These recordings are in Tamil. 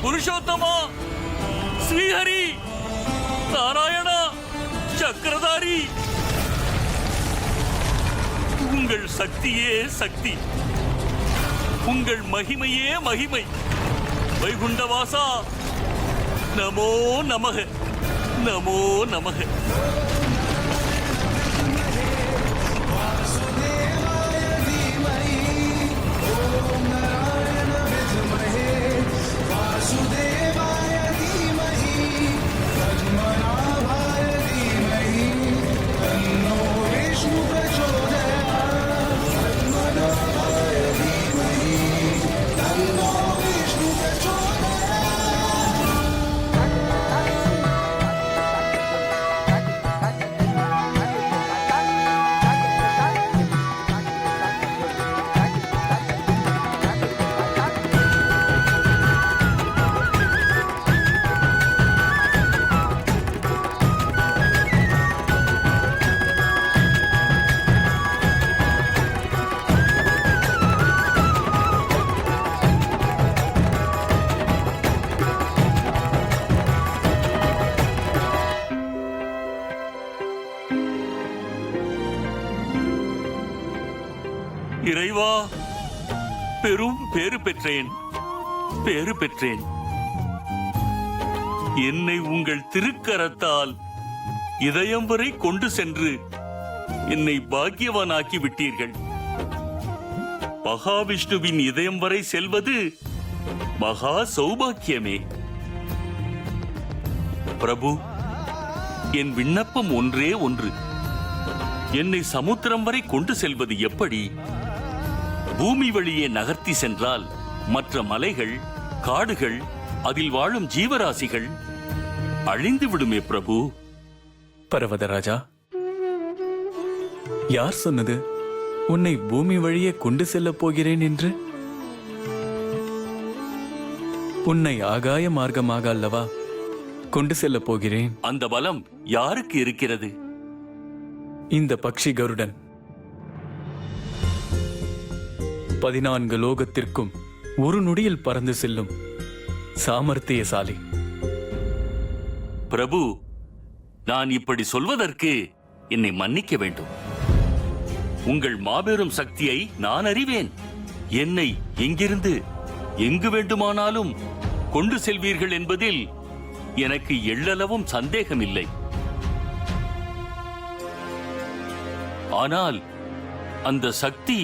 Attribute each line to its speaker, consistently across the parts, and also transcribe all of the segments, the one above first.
Speaker 1: புருஷோத்தமா, ஸ்ரீஹரி, நாராயணா, சக்கரதாரி, உங்கள் சக்தியே சக்தி, உங்கள் மகிமையே மகிமை. வைகுண்டவாசா, நமோ நமக, நமோ நமக. இறைவா, பெரும் பேறு பெற்றேன், பேறு பெற்றேன். என்னை உங்கள் திருக்கரத்தால் இதயம் வரை கொண்டு சென்று என்னை பாக்கியவானாக்கி விட்டீர்கள். மகாவிஷ்ணுவின் இதயம் வரை செல்வது மகா சௌபாக்கியமே. பிரபு, என் விண்ணப்பம் ஒன்றே ஒன்று. என்னை சமுத்திரம் வரை கொண்டு செல்வது எப்படி? பூமி வழியே நகர்த்தி சென்றால் மற்ற மலைகள், காடுகள், அதில் வாழும் ஜீவராசிகள் அழிந்து விடுமே பிரபு.
Speaker 2: பர்வதராஜா, யார் சொன்னது உன்னை பூமி வழியே கொண்டு செல்லப் போகிறேன் என்று? உன்னை ஆகாய மார்க்கமாக அல்லவா கொண்டு செல்லப் போகிறேன்.
Speaker 1: அந்த பலம் யாருக்கு இருக்கிறது?
Speaker 2: இந்த பக்ஷி கருடன் 14 லோகத்திற்கும் ஒரு நொடியில் பறந்து செல்லும் சாமர்த்தியசாலி.
Speaker 1: பிரபு, நான் இப்படி சொல்வதற்கு என்னை மன்னிக்க வேண்டும். உங்கள் மாபெரும் சக்தியை நான் அறிவேன். என்னை எங்கிருந்து எங்கு வேண்டுமானாலும் கொண்டு செல்வீர்கள் என்பதில் எனக்கு எள்ளளவும் சந்தேகமில்லை. ஆனால் அந்த சக்தி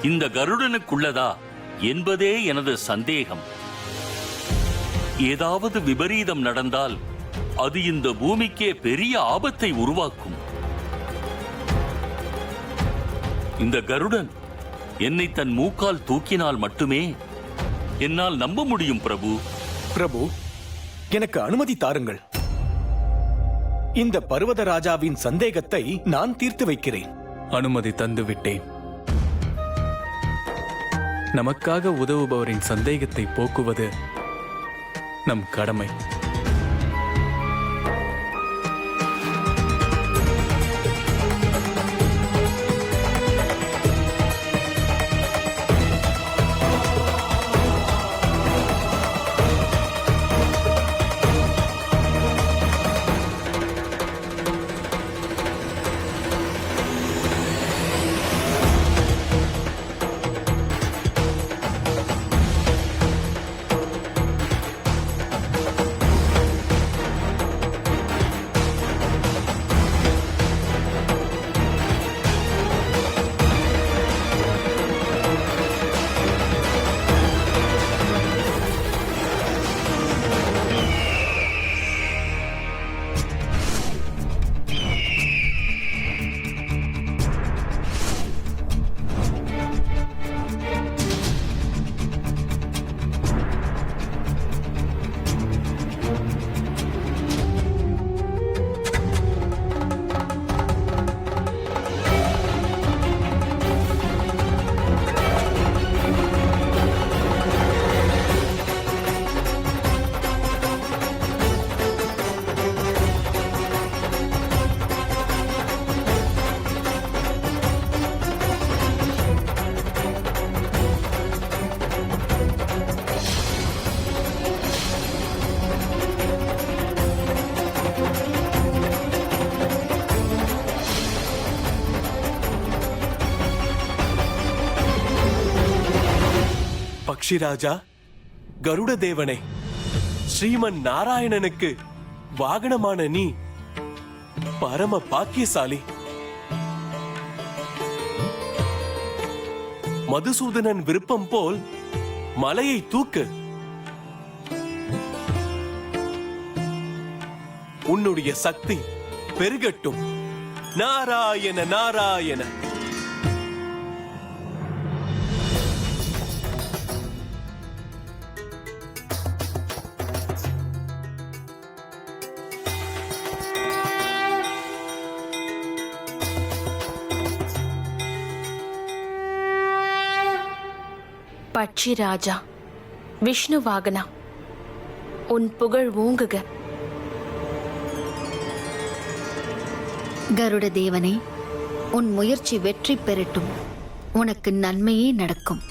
Speaker 1: இந்த கருடனுக்குள்ளதா என்பதே எனது சந்தேகம். ஏதாவது விபரீதம் நடந்தால் அது இந்த பூமிக்கே பெரிய ஆபத்தை உருவாக்கும். இந்த கருடன் என்னை தன் மூக்கால் தூக்கினால் மட்டுமே என்னால் நம்ப முடியும் பிரபு.
Speaker 3: பிரபு, எனக்கு அனுமதி தாருங்கள். இந்த பர்வதராஜாவின் சந்தேகத்தை நான் தீர்த்து வைக்கிறேன்.
Speaker 2: அனுமதி தந்து விட்டேன். நமக்காக உதவுபவரின் சந்தேகத்தை போக்குவது நம் கடமை.
Speaker 4: பக்ஷிராஜா, கருட தேவனே, ஸ்ரீமன் நாராயணனுக்கு வாகனமான நீ பரம பாக்கியசாலி. மதுசூதனன் விருப்பம் போல் மலையை தூக்கு. உன்னுடைய சக்தி பெருகட்டும். நாராயண நாராயண.
Speaker 5: பட்சி ராஜா, விஷ்ணு வாகனா, உன் புகழ் ஓங்குக.
Speaker 6: கருட தேவனே, உன் முயற்சி வெற்றி பெறட்டும். உனக்கு நன்மையே நடக்கும்.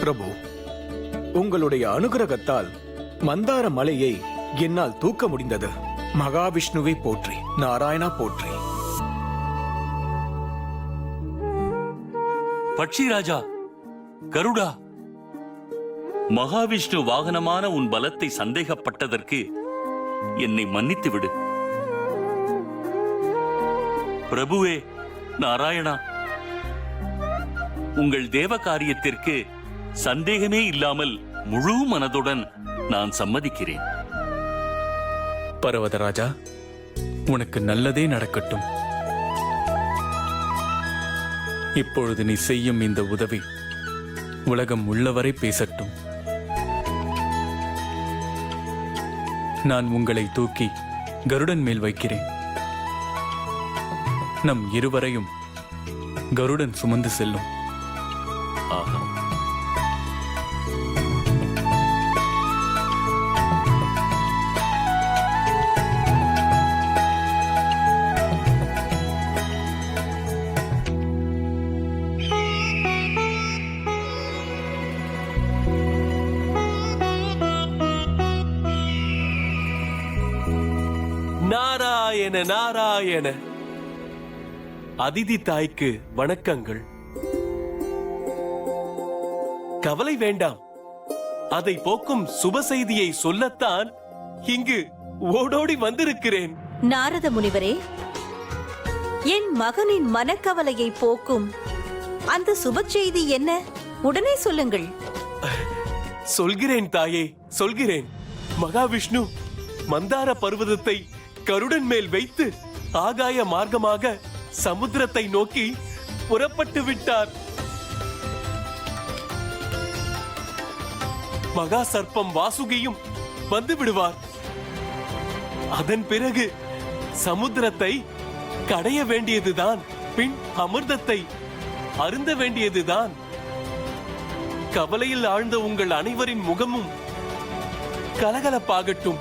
Speaker 3: பிரபு, உங்களுடைய அனுகிரகத்தால் மந்தார மலையை என்னால் தூக்க முடிந்தது. மகாவிஷ்ணுவை போற்றி, நாராயணா போற்றி.
Speaker 1: பட்சிராஜா, கருடா, மகாவிஷ்ணு வாகனமான உன் பலத்தை சந்தேகப்பட்டதற்கு என்னை மன்னித்து விடு. பிரபுவே, நாராயணா, உங்கள் தேவ காரியத்திற்கு சந்தேகமே இல்லாமல் முழு மனதுடன் நான் சம்மதிக்கிறேன்.
Speaker 2: பர்வதராஜா, உனக்கு நல்லதே நடக்கட்டும். இப்பொழுது நீ செய்யும் இந்த உதவி உலகம் உள்ளவரை பேசட்டும். நான் உங்களை தூக்கி கருடன் மேல் வைக்கிறேன். நம் இருவரையும் கருடன் சுமந்து செல்லும்.
Speaker 1: ஆஹா.
Speaker 4: நாராயண நாராயண. அதிதி தாய்க்கு வணக்கங்கள். கவலை வேண்டாம். அதை போக்கும் சுப செய்தியை சொல்லத்தான் இங்கு ஓடோடி வந்திருக்கிறேன்.
Speaker 7: நாரத முனிவரே, என் மகனின் மனக்கவலையை போக்கும் அந்த சுப செய்தி என்ன? உடனே சொல்லுங்கள்.
Speaker 4: சொல்கிறேன் தாயே, சொல்கிறேன். மகாவிஷ்ணு மந்தார பர்வதத்தை கருடன் மேல் வைத்து ஆகாய மார்க்கமாக சமுத்திரத்தை நோக்கி புறப்பட்டு விட்டார். மகா சர்ப்பம் வாசுகியும் வந்து விடுவார். அதன் பிறகு சமுத்திரத்தை கடைய வேண்டியதுதான், பின் அமிர்தத்தை அருந்த வேண்டியதுதான். கவலையில் ஆழ்ந்த உங்கள் அனைவரின் முகமும் கலகலப்பாகட்டும்.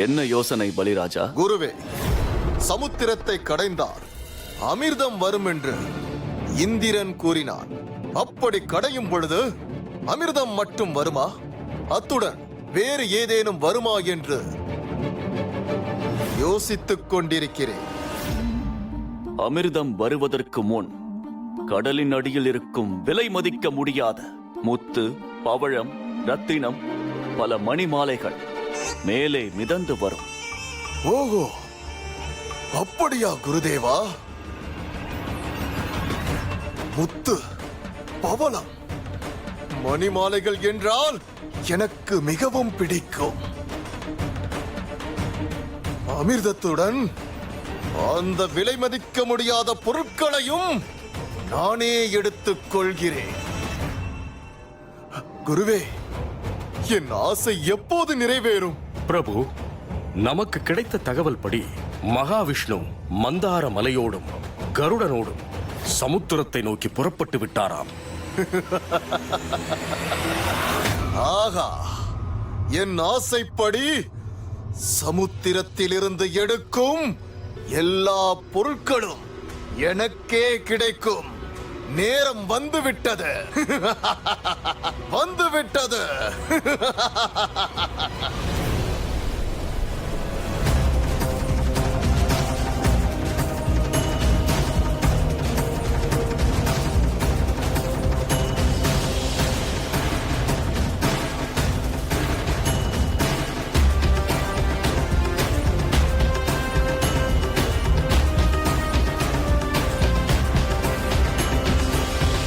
Speaker 8: என்ன யோசனை பலிராஜா?
Speaker 9: குருவே, சமுத்திரத்தை கடைந்தார் அமிர்தம் வரும் என்று இந்திரன் கூறினான். அப்படி கடையும் பொழுது அமிர்தம் மட்டும் வருமா? அத்துடன் வேறு ஏதேனும் வருமா என்று யோசித்துக் கொண்டிருக்கிறேன்.
Speaker 8: அமிர்தம் வருவதற்கு முன் கடலின் அடியில் இருக்கும் விலை மதிக்க முடியாத முத்து, பவழம், ரத்தினம், பல மணி மாலைகள் மேலே மிதந்து வரும்.
Speaker 9: ஓஹோ, அப்படியா குருதேவா? முத்து, பவளம், மணிமாலைகள் என்றால் எனக்கு மிகவும் பிடிக்கும். அமிர்தத்துடன் அந்த விலை மதிக்க முடியாத பொருட்களையும் நானே எடுத்துக் கொள்கிறேன். குருவே, என் ஆசை எப்போது நிறைவேறும்?
Speaker 10: பிரபு, நமக்கு கிடைத்த தகவல் படி மகாவிஷ்ணு மந்தார மலையோடும் கருடனோடும் சமுத்திரத்தை நோக்கி புறப்பட்டு விட்டாராம்.
Speaker 9: ஆகா, என் ஆசைப்படி சமுத்திரத்திலிருந்து எடுக்கும் எல்லா பொருட்களும் எனக்கே கிடைக்கும். நேரம் வந்துவிட்டது. வந்துவிட்டது.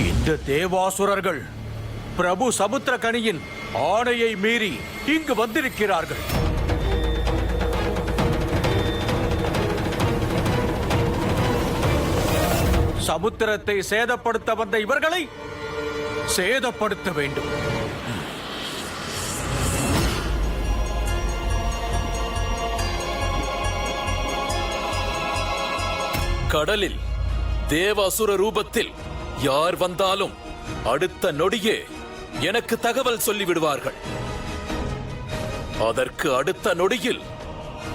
Speaker 11: இந்த தேவாசுரர்கள் பிரபு சமுத்திரகனியின் ஆணையை மீறி இங்கு வந்திருக்கிறார்கள். சமுத்திரத்தை சேதப்படுத்த வந்த இவர்களை சேதப்படுத்த வேண்டும்.
Speaker 10: கடலில் தேவாசுர ரூபத்தில் யார் வந்தாலும் அடுத்த நொடியே எனக்கு தகவல் சொல்லிவிடுவார்கள். அதற்கு அடுத்த நொடியில்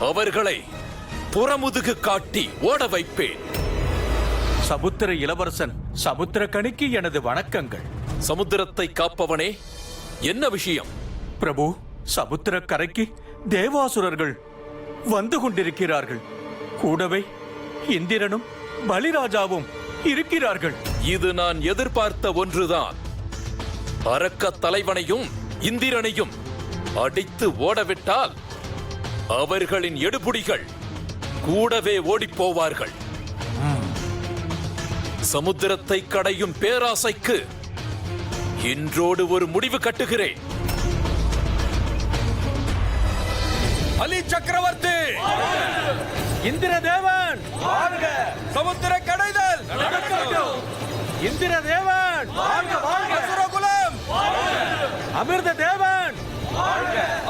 Speaker 10: அவர்களை புறமுதுகு காட்டி ஓட வைப்பேன்.
Speaker 11: சமுத்திர இளவரசன் சமுத்திரகனிக்கு எனது வணக்கங்கள்.
Speaker 10: சமுத்திரத்தை காப்பவனே, என்ன விஷயம்?
Speaker 11: பிரபு, சமுத்திர கரைக்கு தேவாசுரர்கள் வந்து கொண்டிருக்கிறார்கள். கூடவே இந்திரனும் பலிராஜாவும் இருக்கிறார்கள்.
Speaker 10: இது நான் எதிர்பார்த்த ஒன்றுதான். அரக்க தலைவனையும் இந்திரனையும் அடித்து ஓடவிட்டால் அவர்களின் எடுபுடிகள் கூடவே ஓடிப்போவார்கள். சமுத்திரத்தை கடையும் பேராசைக்கு இன்றோடு ஒரு முடிவு கட்டுகிறேன்.
Speaker 11: அலி சக்கரவர்த்தி, இந்திரதேவன், சமுத்திர கடைதல், இந்திரதேவன், அசுரகுலம், அமிர்ததேவன்,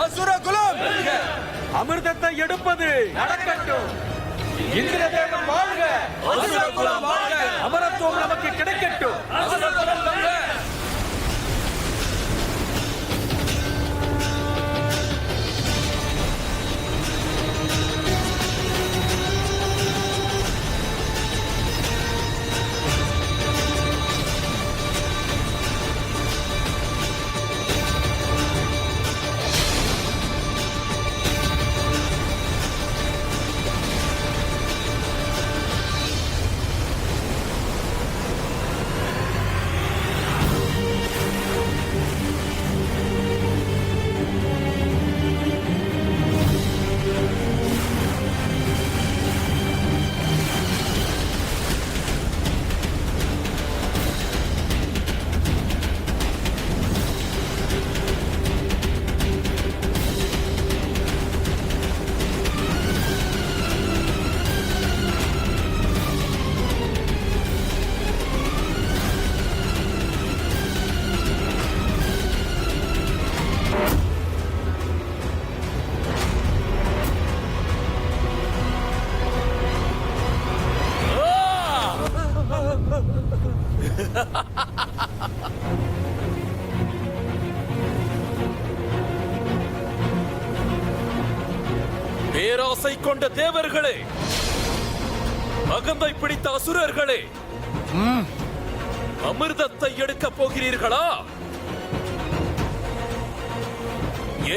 Speaker 11: அசுரகுலம், அமிர்தத்தை எடுப்பது நடக்கட்டும். இந்திரதேவன் வாழ்க, அசுரகுலம் வாழ்க, அமரத்துவம் நமக்கு கிடைக்கட்டும். அசுரகுலம் வாழ்க.
Speaker 10: பேராசை கொண்ட தேவர்களே, அகந்தை பிடித்த அசுரர்களே, அமிர்தத்தை எடுக்கப் போகிறீர்களா?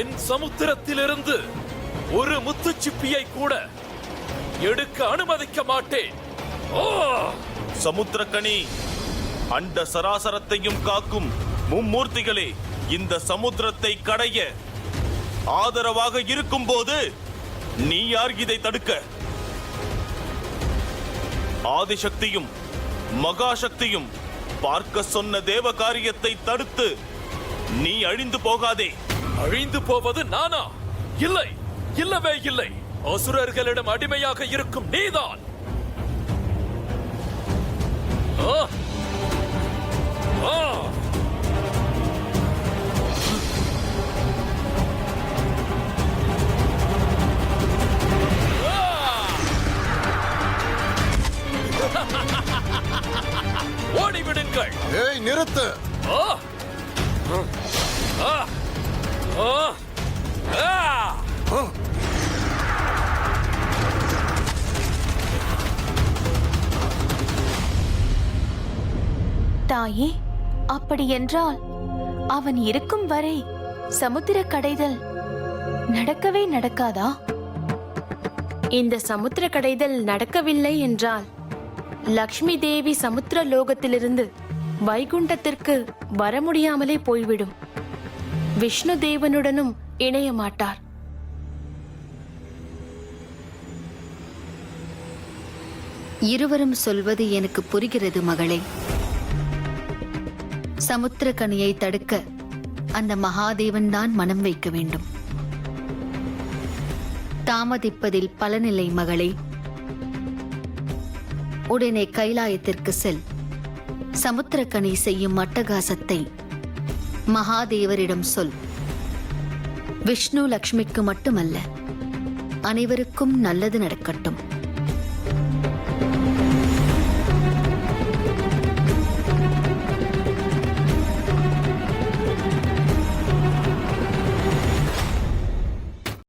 Speaker 10: என் சமுத்திரத்திலிருந்து ஒரு முத்துச்சிப்பியை கூட எடுக்க அனுமதிக்க மாட்டேன்.
Speaker 12: சமுத்திரக்கனி, அண்ட சராசரத்தையும் காக்கும் மும்மூர்த்திகளே, இந்த சமுத்திரத்தை கடைய ஆதரவாக இருக்கும் போது நீ யார் இதை தடுக்க? ஆதிசக்தியும் மகாசக்தியும் பார்க்க சொன்ன தேவ காரியத்தை தடுத்து நீ அழிந்து போகாதே.
Speaker 10: அழிந்து போவது நானா? இல்லை, இல்லவே இல்லை. அசுரர்களிடம் அடிமையாக இருக்கும் நீதான். ஆ! ஆ! ஓடிவிடுங்கள்.
Speaker 9: ஏய், நிறுத்து.
Speaker 10: ஆ! ஆ! ஆ! ஆ!
Speaker 5: தாயே, அப்படியென்றால் அவன் இருக்கும் வரை சமுத்திர கடைதல் நடக்கவே நடக்காதா? இந்த சமுத்திர கடைதல் நடக்கவில்லை என்றால் லக்ஷ்மி தேவி சமுத்திர லோகத்திலிருந்து வைகுண்டத்திற்கு வர முடியாமலே போய்விடும். விஷ்ணு தேவனுடனும் இணைய மாட்டார்.
Speaker 6: இருவரும் சொல்வது எனக்கு புரிகிறது மகளே. சமுத்திரக்கனியை தடுக்க அந்த மகாதேவன் தான் மனம் வைக்க வேண்டும். தாமதிப்பதில் பலனில்லை மகளே. உடனே கைலாயத்திற்கு செல். சமுத்திரக்கனி செய்யும் அட்டகாசத்தை மகாதேவரிடம் சொல். விஷ்ணு லக்ஷ்மிக்கு மட்டுமல்ல, அனைவருக்கும் நல்லது நடக்கட்டும்.